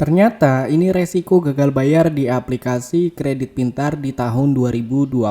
Ternyata ini resiko gagal bayar di aplikasi kredit pintar di tahun 2025.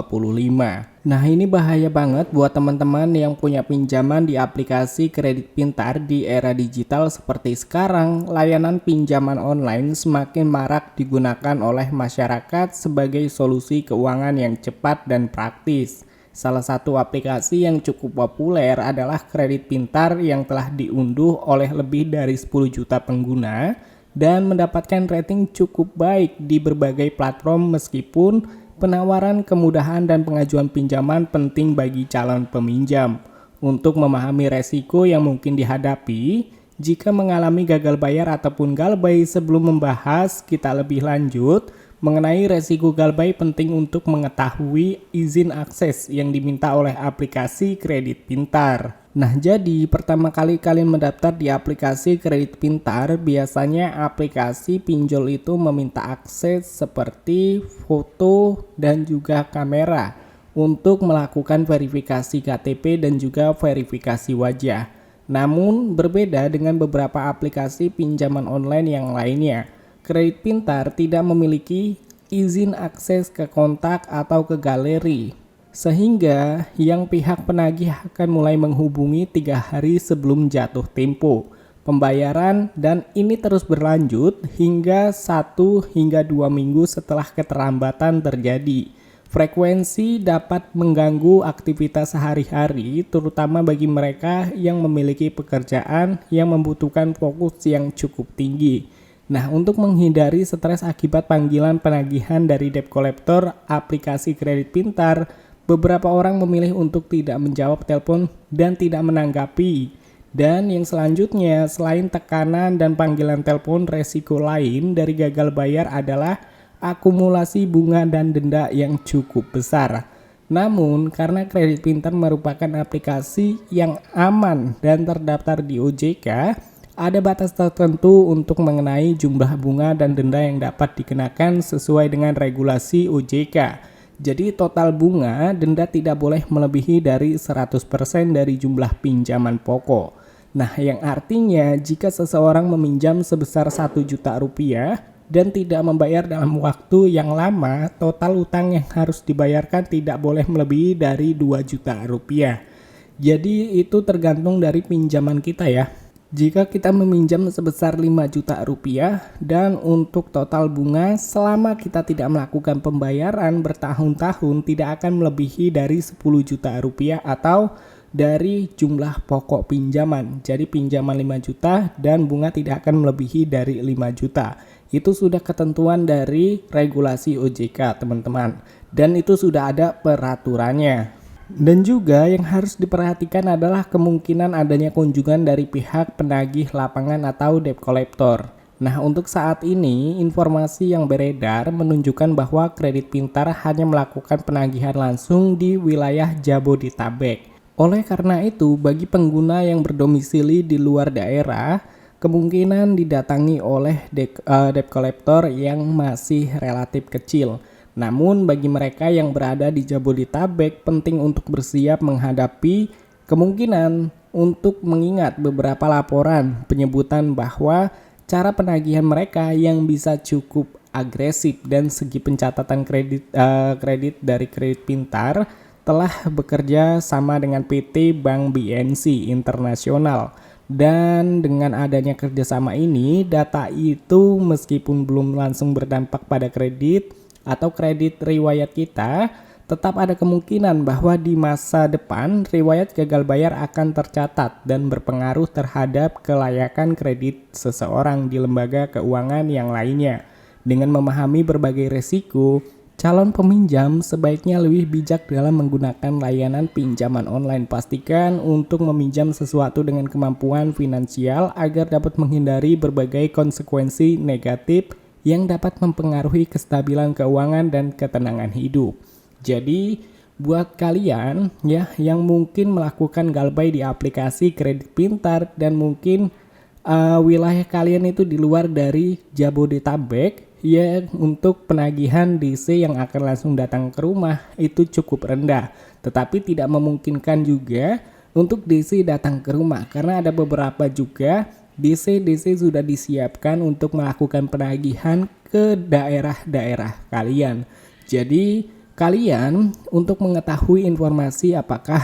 Nah, ini bahaya banget buat teman-teman yang punya pinjaman di aplikasi kredit pintar di era digital seperti sekarang. Layanan pinjaman online semakin marak digunakan oleh masyarakat sebagai solusi keuangan yang cepat dan praktis. Salah satu aplikasi yang cukup populer adalah Kredit Pintar yang telah diunduh oleh lebih dari 10 juta pengguna dan mendapatkan rating cukup baik di berbagai platform meskipun penawaran kemudahan dan pengajuan pinjaman penting bagi calon peminjam. Untuk memahami resiko yang mungkin dihadapi jika mengalami gagal bayar ataupun galbay, sebelum membahas kita lebih lanjut mengenai resiko galbay, penting untuk mengetahui izin akses yang diminta oleh aplikasi kredit pintar. Nah, jadi pertama kali kalian mendaftar di aplikasi kredit pintar, biasanya aplikasi pinjol itu meminta akses seperti foto dan juga kamera untuk melakukan verifikasi KTP dan juga verifikasi wajah. Namun berbeda dengan beberapa aplikasi pinjaman online yang lainnya, Kredit Pintar tidak memiliki izin akses ke kontak atau ke galeri, sehingga yang pihak penagih akan mulai menghubungi 3 hari sebelum jatuh tempo pembayaran, dan ini terus berlanjut hingga 1 hingga 2 minggu setelah keterlambatan terjadi. Frekuensi dapat mengganggu aktivitas sehari-hari, terutama bagi mereka yang memiliki pekerjaan yang membutuhkan fokus yang cukup tinggi. Nah, untuk menghindari stres akibat panggilan penagihan dari debt collector aplikasi kredit pintar, beberapa orang memilih untuk tidak menjawab telepon dan tidak menanggapi. Dan yang selanjutnya, selain tekanan dan panggilan telepon, resiko lain dari gagal bayar adalah akumulasi bunga dan denda yang cukup besar. Namun, karena Kredit Pintar merupakan aplikasi yang aman dan terdaftar di OJK, ada batas tertentu untuk mengenai jumlah bunga dan denda yang dapat dikenakan sesuai dengan regulasi OJK. Jadi total bunga denda tidak boleh melebihi dari 100% dari jumlah pinjaman pokok. Nah, yang artinya jika seseorang meminjam sebesar 1 juta rupiah dan tidak membayar dalam waktu yang lama, total utang yang harus dibayarkan tidak boleh melebihi dari 2 juta rupiah. Jadi itu tergantung dari pinjaman kita ya. Jika kita meminjam sebesar 5 juta rupiah dan untuk total bunga selama kita tidak melakukan pembayaran bertahun-tahun tidak akan melebihi dari 10 juta rupiah atau dari jumlah pokok pinjaman. Jadi pinjaman 5 juta dan bunga tidak akan melebihi dari 5 juta. Itu sudah ketentuan dari regulasi OJK, teman-teman. Dan itu sudah ada peraturannya. Dan juga yang harus diperhatikan adalah kemungkinan adanya kunjungan dari pihak penagih lapangan atau debt collector. Nah, untuk saat ini informasi yang beredar menunjukkan bahwa Kredit Pintar hanya melakukan penagihan langsung di wilayah Jabodetabek. Oleh karena itu, bagi pengguna yang berdomisili di luar daerah, kemungkinan didatangi oleh debt collector yang masih relatif kecil. Namun bagi mereka yang berada di Jabodetabek, penting untuk bersiap menghadapi kemungkinan untuk mengingat beberapa laporan penyebutan bahwa cara penagihan mereka yang bisa cukup agresif dan segi pencatatan kredit dari Kredit Pintar telah bekerja sama dengan PT Bank BNC Internasional. Dan dengan adanya kerjasama ini, data itu meskipun belum langsung berdampak pada kredit atau kredit riwayat kita, tetap ada kemungkinan bahwa di masa depan riwayat gagal bayar akan tercatat dan berpengaruh terhadap kelayakan kredit seseorang di lembaga keuangan yang lainnya. Dengan memahami berbagai resiko, calon peminjam sebaiknya lebih bijak dalam menggunakan layanan pinjaman online. Pastikan untuk meminjam sesuatu dengan kemampuan finansial agar dapat menghindari berbagai konsekuensi negatif yang dapat mempengaruhi kestabilan keuangan dan ketenangan hidup. Jadi, buat kalian ya yang mungkin melakukan galbay di aplikasi Kredit Pintar dan mungkin wilayah kalian itu di luar dari Jabodetabek, ya untuk penagihan DC yang akan langsung datang ke rumah itu cukup rendah. Tetapi tidak memungkinkan juga untuk DC datang ke rumah karena ada beberapa juga DC sudah disiapkan untuk melakukan penagihan ke daerah-daerah kalian. Jadi kalian untuk mengetahui informasi apakah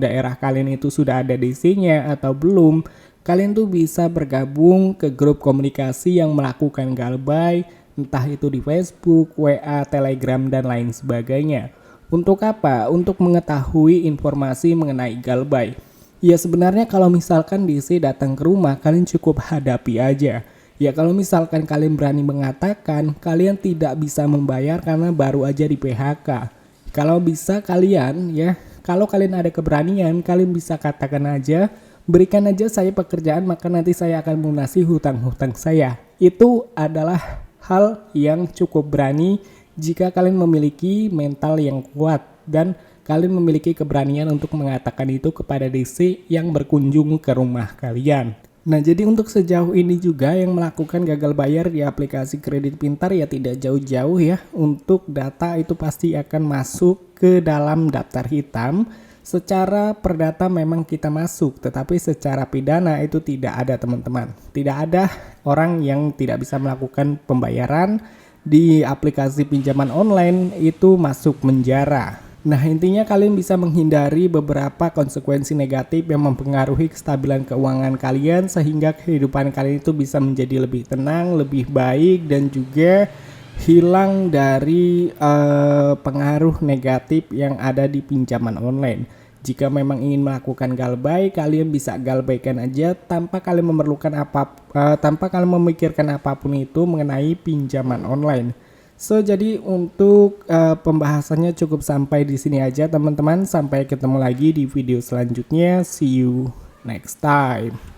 daerah kalian itu sudah ada DC-nya atau belum, kalian tuh bisa bergabung ke grup komunikasi yang melakukan galbay, entah itu di Facebook, WA, Telegram, dan lain sebagainya. Untuk apa? Untuk mengetahui informasi mengenai galbay. Ya sebenarnya kalau misalkan DC datang ke rumah, kalian cukup hadapi aja. Ya kalau misalkan kalian berani mengatakan kalian tidak bisa membayar karena baru aja di PHK. Kalau bisa kalian ya, kalau kalian ada keberanian, kalian bisa katakan aja, berikan aja saya pekerjaan maka nanti saya akan melunasi hutang-hutang saya. Itu adalah hal yang cukup berani jika kalian memiliki mental yang kuat dan kalian memiliki keberanian untuk mengatakan itu kepada DC yang berkunjung ke rumah kalian. Nah, jadi untuk sejauh ini juga yang melakukan gagal bayar di aplikasi kredit pintar ya tidak jauh-jauh ya. Untuk data itu pasti akan masuk ke dalam daftar hitam. Secara perdata memang kita masuk, tetapi secara pidana itu tidak ada teman-teman. Tidak ada orang yang tidak bisa melakukan pembayaran di aplikasi pinjaman online itu masuk penjara. Nah intinya kalian bisa menghindari beberapa konsekuensi negatif yang mempengaruhi kestabilan keuangan kalian sehingga kehidupan kalian itu bisa menjadi lebih tenang, lebih baik dan juga hilang dari pengaruh negatif yang ada di pinjaman online. Jika memang ingin melakukan galbay, kalian bisa galbaykan aja tanpa kalian tanpa kalian memikirkan apapun itu mengenai pinjaman online. So jadi untuk pembahasannya cukup sampai di sini aja teman-teman. Sampai ketemu lagi di video selanjutnya. See you next time.